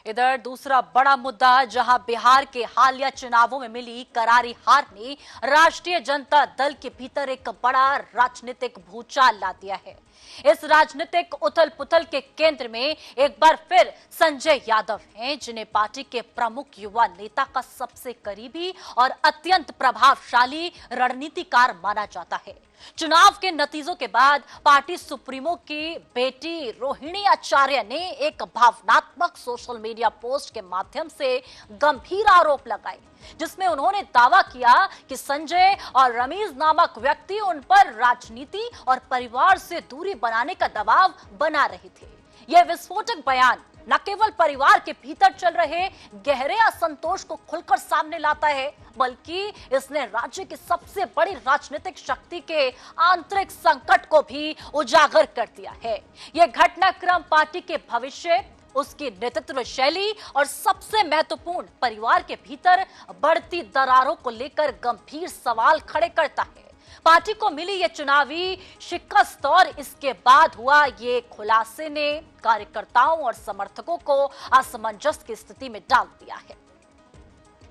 इधर दूसरा बड़ा मुद्दा जहां बिहार के हालिया चुनावों में मिली करारी हार ने राष्ट्रीय जनता दल के भीतर एक बड़ा राजनीतिक भूचाल ला दिया है। इस राजनीतिक उथल पुथल के केंद्र में एक बार फिर संजय यादव हैं, जिन्हें पार्टी के प्रमुख युवा नेता का सबसे करीबी और अत्यंत प्रभावशाली रणनीतिकार माना जाता है। चुनाव के नतीजों के बाद पार्टी सुप्रीमो की बेटी रोहिणी आचार्य ने एक भावनात्मक सोशल मीडिया पोस्ट के माध्यम से गंभीर आरोप लगाए, जिसमें उन्होंने दावा किया कि संजय और रमीज नामक व्यक्ति उन पर राजनीति और परिवार से दूरी बनाने का दबाव बना रहे थे। यह विस्फोटक बयान न केवल परिवार के भीतर चल रहे गहरे असंतोष को खुलकर सामने लाता है, बल्कि इसने राज्य की सबसे बड़ी राजनीतिक शक्ति के आंतरिक संकट को भी उजागर कर दिया है। यह घटनाक्रम पार्टी के भविष्य, उसकी नेतृत्व शैली और सबसे महत्वपूर्ण परिवार के भीतर बढ़ती दरारों को लेकर गंभीर सवाल खड़े करता है। पार्टी को मिली ये चुनावी शिकस्त और इसके बाद हुआ ये खुलासे ने कार्यकर्ताओं और समर्थकों को असमंजस की स्थिति में डाल दिया है।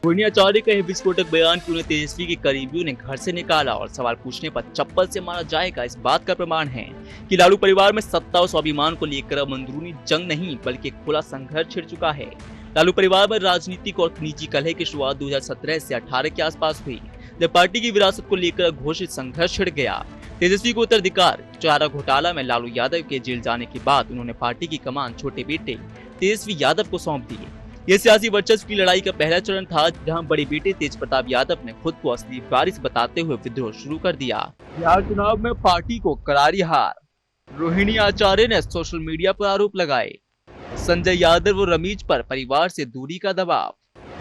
रोहिणी आचार्य का यह विस्फोटक बयान कि उन्हें तेजस्वी के करीबियों ने घर से निकाला और सवाल पूछने पर चप्पल से मारा जाएगा, इस बात का प्रमाण है कि लालू परिवार में सत्ता और स्वाभिमान को लेकर अब अंदरूनी जंग नहीं बल्कि एक खुला संघर्ष छिड़ चुका है। लालू परिवार में राजनीतिक और निजी कलह की शुरुआत 2017 से 18 के आसपास हुई, जब पार्टी की विरासत को लेकर घोषित संघर्ष छिड़ गया। तेजस्वी को उत्तराधिकार चारा घोटाला में लालू यादव के जेल जाने के बाद उन्होंने पार्टी की कमान छोटे बेटे तेजस्वी यादव को सौंप दी। यह सियासी वर्चस्व की लड़ाई का पहला चरण था, जहां बड़े बेटे तेज प्रताप यादव ने खुद को असली वारिस बताते हुए विद्रोह शुरू कर दिया। बिहार चुनाव में पार्टी को करारी हार, रोहिणी आचार्य ने सोशल मीडिया पर आरोप लगाए। संजय यादव और रमीज पर परिवार से दूरी का दबाव,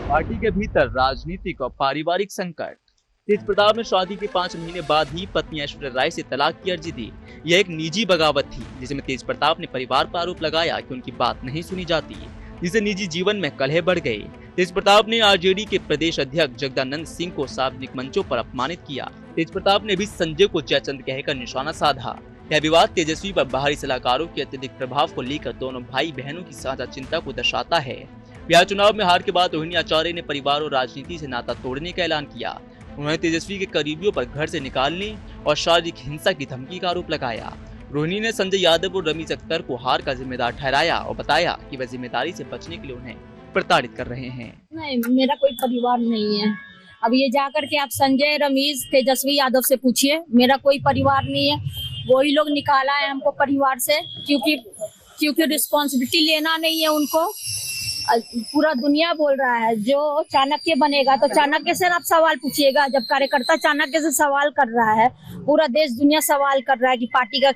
पार्टी के भीतर राजनीतिक और पारिवारिक संकट। तेज प्रताप ने शादी के 5 महीने बाद ही पत्नी ऐश्वर्या राय से तलाक की अर्जी दी। यह एक निजी बगावत थी, जिसमें तेज प्रताप ने परिवार पर आरोप लगाया कि उनकी बात नहीं सुनी जाती, जिससे निजी जीवन में कलह बढ़ गए। तेज प्रताप ने आरजेडी के प्रदेश अध्यक्ष जगदानंद सिंह को सार्वजनिक मंचों पर अपमानित किया। तेज प्रताप ने भी संजय को जयचंद कहकर निशाना साधा। यह विवाद तेजस्वी पर बाहरी सलाहकारों के अत्यधिक प्रभाव को लेकर दोनों भाई बहनों की साझा चिंता को दर्शाता है। बिहार चुनाव में हार के बाद रोहिणी आचार्य ने परिवार और राजनीति से नाता तोड़ने का ऐलान किया। उन्होंने तेजस्वी के करीबियों पर घर से निकालने और शारीरिक हिंसा की धमकी का आरोप लगाया। रोहिणी ने संजय यादव और रमीज अख्तर को हार का जिम्मेदार ठहराया और बताया कि वह जिम्मेदारी से बचने के लिए उन्हें प्रताड़ित कर रहे हैं। नहीं, मेरा कोई परिवार नहीं है। अब ये जाकर के आप संजय, रमीज, तेजस्वी यादव से पूछिए, मेरा कोई परिवार नहीं है। वही लोग निकाला है हमको परिवार से, क्योंकि रिस्पॉन्सिबिलिटी लेना नहीं है उनको। पूरा दुनिया बोल रहा है जो चाणक्य बनेगा तो चाणक्य से आप सवाल पूछिएगा। जब कार्यकर्ता चाणक्य से सवाल कर रहा है, पूरा देश दुनिया सवाल कर रहा है कि पार्टी का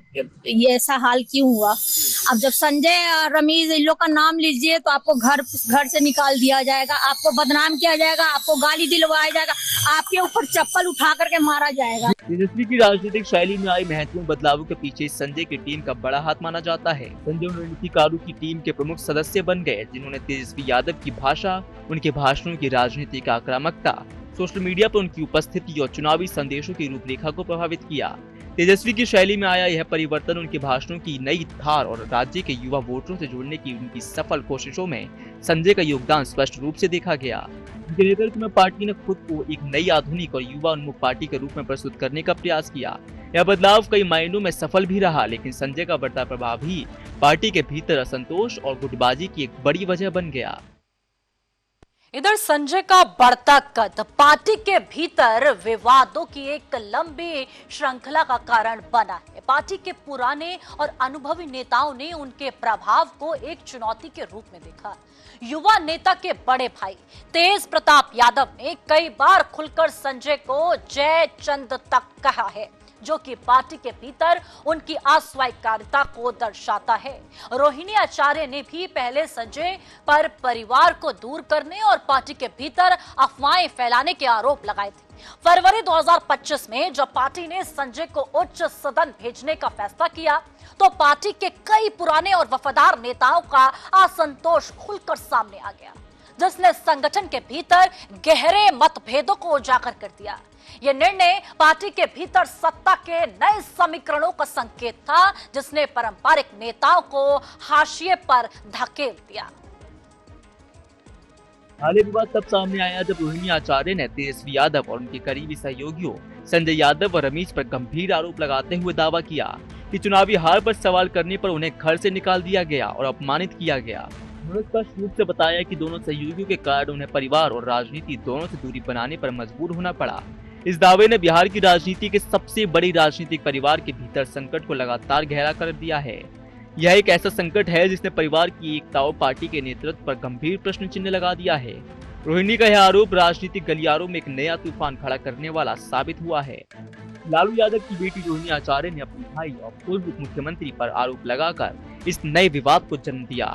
ये ऐसा हाल क्यों हुआ। अब जब संजय रमीज इन लोग का नाम लीजिए तो आपको घर से निकाल दिया जाएगा, आपको बदनाम किया जाएगा, आपको गाली दिलवाया जाएगा, आपके ऊपर चप्पल उठा करके मारा जाएगा। तेजस्वी की राजनीतिक शैली में आई महत्वपूर्ण बदलावों के पीछे संजय की टीम का बड़ा हाथ माना जाता है। संजय रणनीतिकारों की टीम के प्रमुख सदस्य बन गए, जिन्होंने तेजस्वी यादव की भाषा, उनके भाषणों की राजनीतिक आक्रामकता, सोशल मीडिया पर उनकी उपस्थिति और चुनावी संदेशों की रूपरेखा को प्रभावित किया। तेजस्वी की शैली में आया यह परिवर्तन उनके भाषणों की नई धार और राज्य के युवा वोटरों से जुड़ने की उनकी सफल कोशिशों में संजय का योगदान स्पष्ट रूप से देखा गया। उनके नेतृत्व में पार्टी ने खुद को एक नई आधुनिक और युवा उन्मुख पार्टी के रूप में प्रस्तुत करने का प्रयास किया। यह बदलाव कई मायनों में सफल भी रहा, लेकिन संजय का बढ़ता प्रभाव ही पार्टी के भीतर असंतोष और गुटबाजी की एक बड़ी वजह बन गया। इधर संजय का बढ़ता कद पार्टी के भीतर विवादों की एक लंबी श्रृंखला का कारण बना है। पार्टी के पुराने और अनुभवी नेताओं ने उनके प्रभाव को एक चुनौती के रूप में देखा। युवा नेता के बड़े भाई तेज प्रताप यादव ने कई बार खुलकर संजय को जयचंद तक कहा है, जो कि पार्टी के भीतर उनकी अस्वीकार्यता को दर्शाता है। रोहिणी आचार्य ने भी पहले संजय पर परिवार को दूर करने और पार्टी के भीतर अफवाहें फैलाने के आरोप लगाए थे। फरवरी 2025 में जब पार्टी ने संजय को उच्च सदन भेजने का फैसला किया, तो पार्टी के कई पुराने और वफादार नेताओं का असंतोष खुलकर सामने आ गया, जिसने संगठन के भीतर गहरे मतभेदों को उजागर कर दिया। यह निर्णय पार्टी के भीतर सत्ता के नए समीकरणों का संकेत था, जिसने पारंपरिक नेताओं को हाशिए पर धकेल दिया। हाल ही विवाद तब सामने आया जब रोहिणी आचार्य ने तेजस्वी यादव और उनके करीबी सहयोगियों संजय यादव और रमेश पर गंभीर आरोप लगाते हुए दावा किया कि चुनावी हार पर सवाल करने पर उन्हें घर से निकाल दिया गया और अपमानित किया गया। उन्होंने स्पष्ट रूप से बताया कि दोनों सहयोगियों के कारण उन्हें परिवार और राजनीति दोनों से दूरी बनाने पर मजबूर होना पड़ा। इस दावे ने बिहार की राजनीति के सबसे बड़ी राजनीतिक परिवार के भीतर संकट को लगातार गहरा कर दिया है। यह एक ऐसा संकट है जिसने परिवार की एकता और पार्टी के नेतृत्व पर गंभीर प्रश्न चिन्ह लगा दिया है। रोहिणी का यह आरोप राजनीतिक गलियारों में एक नया तूफान खड़ा करने वाला साबित हुआ है। लालू यादव की बेटी रोहिणी आचार्य ने अपने भाई और पूर्व मुख्यमंत्री पर आरोप लगाकर इस नए विवाद को जन्म दिया।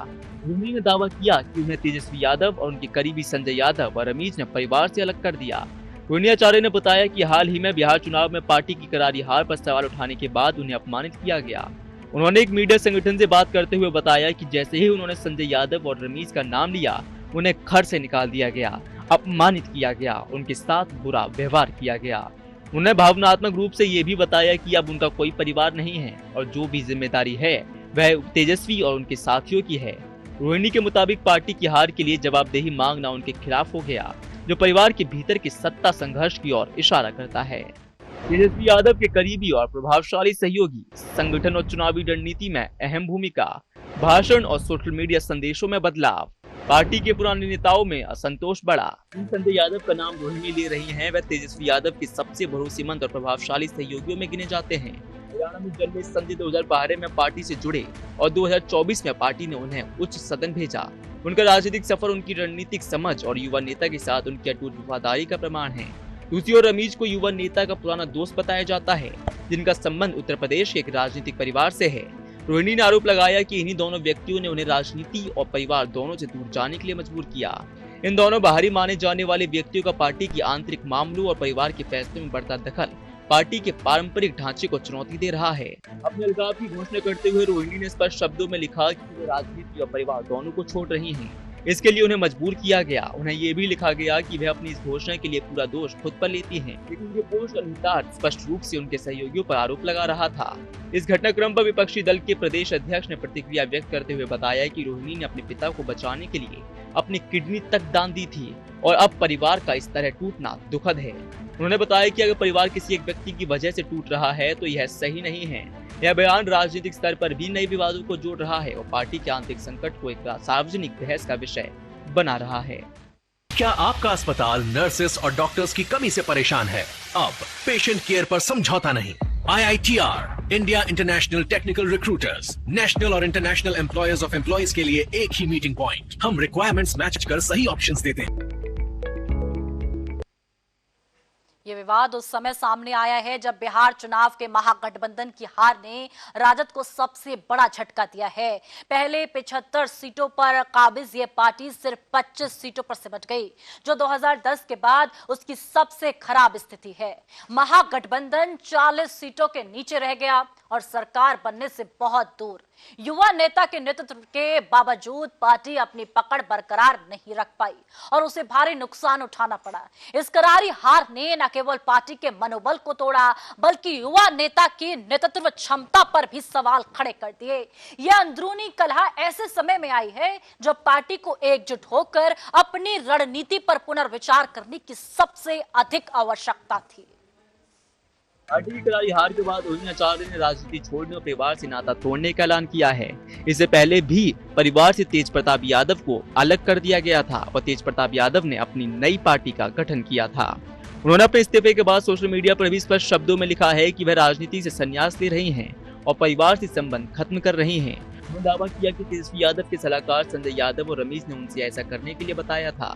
रोहिणी ने दावा किया कि उन्हें तेजस्वी यादव और उनके करीबी संजय यादव और रमेश ने परिवार से अलग कर दिया। रोहिणी आचार्य ने बताया कि हाल ही में बिहार चुनाव में पार्टी की करारी हार पर सवाल उठाने के बाद उन्हें अपमानित किया गया। उन्होंने एक मीडिया संगठन से बात करते हुए बताया कि जैसे ही उन्होंने संजय यादव और रमेश का नाम लिया, उन्हें घर से निकाल दिया गया, अपमानित किया गया, उनके साथ बुरा व्यवहार किया गया। उन्होंने भावनात्मक रूप से ये भी बताया कि अब उनका कोई परिवार नहीं है और जो भी जिम्मेदारी है वह तेजस्वी और उनके साथियों की है। रोहिणी के मुताबिक पार्टी की हार के लिए जवाबदेही मांगना उनके खिलाफ हो गया, जो परिवार के भीतर के सत्ता संघर्ष की ओर इशारा करता है। तेजस्वी यादव के करीबी और प्रभावशाली सहयोगी, संगठन और चुनावी रणनीति में अहम भूमिका, भाषण और सोशल मीडिया संदेशों में बदलाव, पार्टी के पुराने नेताओं में असंतोष बढ़ा। संजय यादव का नाम रोहिणी ले रही हैं, वह तेजस्वी यादव के सबसे भरोसेमंद और प्रभावशाली सहयोगियों में गिने जाते हैं। हरियाणा में जन्मे संजय 2012 में पार्टी से जुड़े और 2024 में पार्टी ने उन्हें उच्च सदन भेजा। उनका राजनीतिक सफर उनकी रणनीतिक समझ और युवा नेता के साथ उनकी अटूट वफादारी का प्रमाण है। दूसरी ओर रमेश को युवा नेता का पुराना दोस्त बताया जाता है, जिनका संबंध उत्तर प्रदेश के एक राजनीतिक परिवार से है। रोहिणी ने आरोप लगाया कि इन्हीं दोनों व्यक्तियों ने उन्हें राजनीति और परिवार दोनों से दूर जाने के लिए मजबूर किया। इन दोनों बाहरी माने जाने वाले व्यक्तियों का पार्टी की आंतरिक मामलों और परिवार के फैसले में बढ़ता दखल पार्टी के पारंपरिक ढांचे को चुनौती दे रहा है। अपने अलगाव की घोषणा करते हुए रोहिणी ने स्पष्ट शब्दों में लिखा कि वे राजनीति और परिवार दोनों को छोड़ रही हैं। इसके लिए उन्हें मजबूर किया गया। उन्हें ये भी लिखा गया कि वह अपनी इस घोषणा के लिए पूरा दोष खुद पर लेती हैं, लेकिन उनके पोस्ट का निहितार्थ स्पष्ट रूप से उनके सहयोगियों पर आरोप लगा रहा था। इस घटनाक्रम पर विपक्षी दल के प्रदेश अध्यक्ष ने प्रतिक्रिया व्यक्त करते हुए बताया कि रोहिणी ने अपने पिता को बचाने के लिए अपनी किडनी तक दान दी थी और अब परिवार का इस तरह टूटना दुखद है। उन्होंने बताया कि अगर परिवार किसी एक व्यक्ति की वजह से टूट रहा है तो यह सही नहीं है। यह बयान राजनीतिक स्तर पर भी नए विवादों को जोड़ रहा है और पार्टी के आंतरिक संकट को एक सार्वजनिक बहस का विषय बना रहा है। क्या आपका अस्पताल नर्सेस और डॉक्टर्स की कमी से परेशान है? अब पेशेंट केयर पर समझौता नहीं। IITR India international technical recruiters national और इंटरनेशनल एम्प्लॉयर्स ऑफ एम्प्लॉयज के लिए एक ही मीटिंग पॉइंट। हम रिक्वायरमेंट्स मैच कर सही ऑप्शंस देते हैं। ये विवाद उस समय सामने आया है जब बिहार चुनाव के महागठबंधन की हार ने राजद को सबसे बड़ा झटका दिया है। पहले 75 सीटों पर काबिज ये पार्टी सिर्फ 25 सीटों पर सिमट गई, जो 2010 के बाद उसकी सबसे खराब स्थिति है। महागठबंधन 40 सीटों के नीचे रह गया और सरकार बनने से बहुत दूर। युवा नेता के नेतृत्व के बावजूद पार्टी अपनी पकड़ बरकरार नहीं रख पाई और उसे भारी नुकसान उठाना पड़ा। इस करारी हार ने न केवल पार्टी के मनोबल को तोड़ा बल्कि युवा नेता की नेतृत्व क्षमता पर भी सवाल खड़े कर दिए। यह अंदरूनी कलह ऐसे समय में आई है जब पार्टी को एकजुट होकर अपनी रणनीति पर पुनर्विचार करने की सबसे अधिक आवश्यकता थी। पार्टी की करारी हार के बाद रोहिणी आचार्य ने राजनीति छोड़ने और परिवार से नाता तोड़ने का ऐलान किया है। इससे पहले भी परिवार से तेज प्रताप यादव को अलग कर दिया गया था और तेज प्रताप यादव ने अपनी नई पार्टी का गठन किया था। उन्होंने अपने इस्तीफे के बाद सोशल मीडिया पर भी स्पष्ट शब्दों में लिखा है कि वह राजनीति से संन्यास ले रही हैं और परिवार से संबंध खत्म कर रही हैं। उन्होंने दावा किया कि तेजस्वी यादव के सलाहकार संजय यादव और रमेश ने उनसे ऐसा करने के लिए बताया था।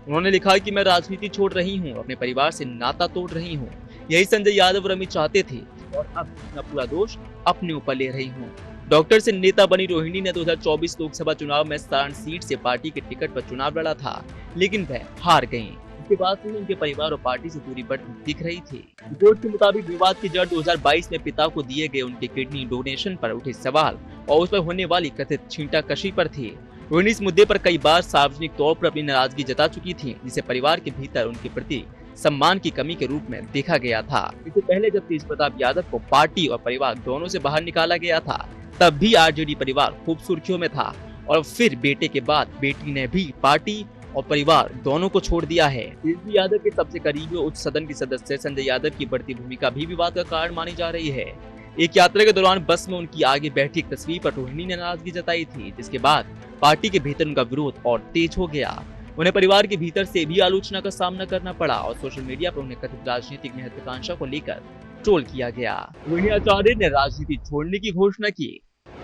उन्होंने लिखा कि मैं राजनीति छोड़ रही हूँ, अपने परिवार से नाता तोड़ रही हूँ। यही संजय यादव रमेश चाहते थे और अब मैं पूरा दोष अपने ऊपर ले रही हूँ। डॉक्टर से नेता बनी रोहिणी ने 2024 लोकसभा चुनाव में सारण सीट से पार्टी के टिकट पर चुनाव लड़ा था, लेकिन वह हार गयी। इसके बाद से उनके परिवार और पार्टी से दूरी बढ़ती दिख रही थी। रिपोर्ट के मुताबिक विवाद की जड़ 2022 में पिता को दिए गए उनके किडनी डोनेशन पर उठे सवाल और उस पर होने वाली कथित छींटाकशी पर थी। रोहिणी इस मुद्दे पर कई बार सार्वजनिक तौर पर अपनी नाराजगी जता चुकी थी, जिसे परिवार के भीतर उनके प्रति सम्मान की कमी के रूप में देखा गया था। इससे पहले जब तेज प्रताप यादव को पार्टी और परिवार दोनों से बाहर निकाला गया था, तब भी आरजेडी परिवार खूब सुर्खियों में था और फिर बेटे के बाद बेटी ने भी पार्टी और परिवार दोनों को छोड़ दिया है। तेजस्वी यादव के सबसे करीबी उच्च सदन के सदस्य संजय यादव की बढ़ती भूमिका भी विवाद का कारण मानी जा रही है। एक यात्रा के दौरान बस में उनकी आगे बैठी एक तस्वीर पर रोहिणी ने नाराजगी जताई थी, जिसके बाद पार्टी के भीतर उनका विरोध और तेज हो गया। उन्हें परिवार के भीतर से भी आलोचना का सामना करना पड़ा और सोशल मीडिया पर उन्हें कथित राजनीतिक महत्वाकांक्षा को लेकर ट्रोल किया गया। रोहिणी आचार्य ने राजनीति छोड़ने की घोषणा की।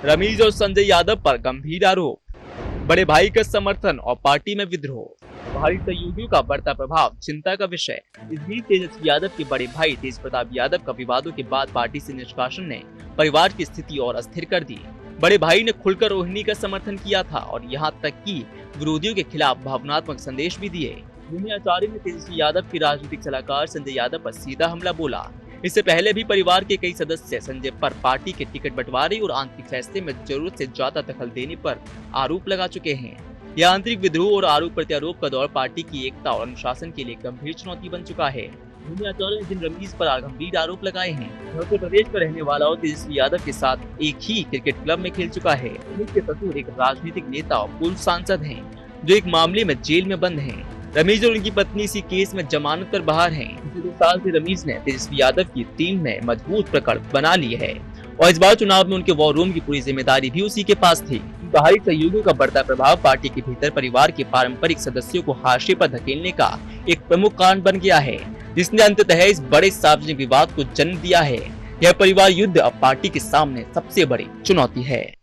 रमीज और संजय यादव पर गंभीर आरोप, बड़े भाई का समर्थन और पार्टी में विद्रोह, भारी सहयोगियों का बढ़ता प्रभाव चिंता का विषय। इस बीच तेजस्वी यादव के बड़े भाई तेज प्रताप यादव का विवादों के बाद पार्टी से निष्कासन ने परिवार की स्थिति और अस्थिर कर दी। बड़े भाई ने खुलकर रोहिणी का समर्थन किया था और यहाँ तक कि विरोधियों के खिलाफ भावनात्मक संदेश भी दिए। रोहिणी आचार्य ने तेजस्वी यादव के राजनीतिक सलाहकार संजय यादव पर सीधा हमला बोला। इससे पहले भी परिवार के कई सदस्य संजय पर पार्टी के टिकट बंटवारे और आंतरिक फैसले में जरूरत से ज्यादा दखल देने पर आरोप लगा चुके हैं। यह आंतरिक विद्रोह और आरोप प्रत्यारोप का दौर पार्टी की एकता और अनुशासन के लिए गंभीर चुनौती बन चुका है। रोहिणी आचार्य ने जिन रमीज पर गंभीर आरोप लगाए हैं, मध्य प्रदेश में रहने वाला और तेजस्वी यादव के साथ एक ही क्रिकेट क्लब में खेल चुका है। उनके ससुर एक राजनीतिक नेता और पूर्व सांसद हैं, जो एक मामले में जेल में बंद हैं। रमीज और उनकी पत्नी इसी केस में जमानत पर बाहर हैं। पिछले 2 साल से रमीज ने तेजस्वी यादव की टीम में मजबूत पकड़ बना ली है और इस बार चुनाव में उनके वॉर रूम की पूरी जिम्मेदारी भी उसी के पास थी। बाहरी सहयोगियों का बढ़ता प्रभाव पार्टी के भीतर परिवार के पारंपरिक सदस्यों को हाशिए पर धकेलने का एक प्रमुख कारण बन गया है, जिसने अंततः इस बड़े सार्वजनिक विवाद को जन्म दिया है। यह परिवार युद्ध अब पार्टी के सामने सबसे बड़ी चुनौती है।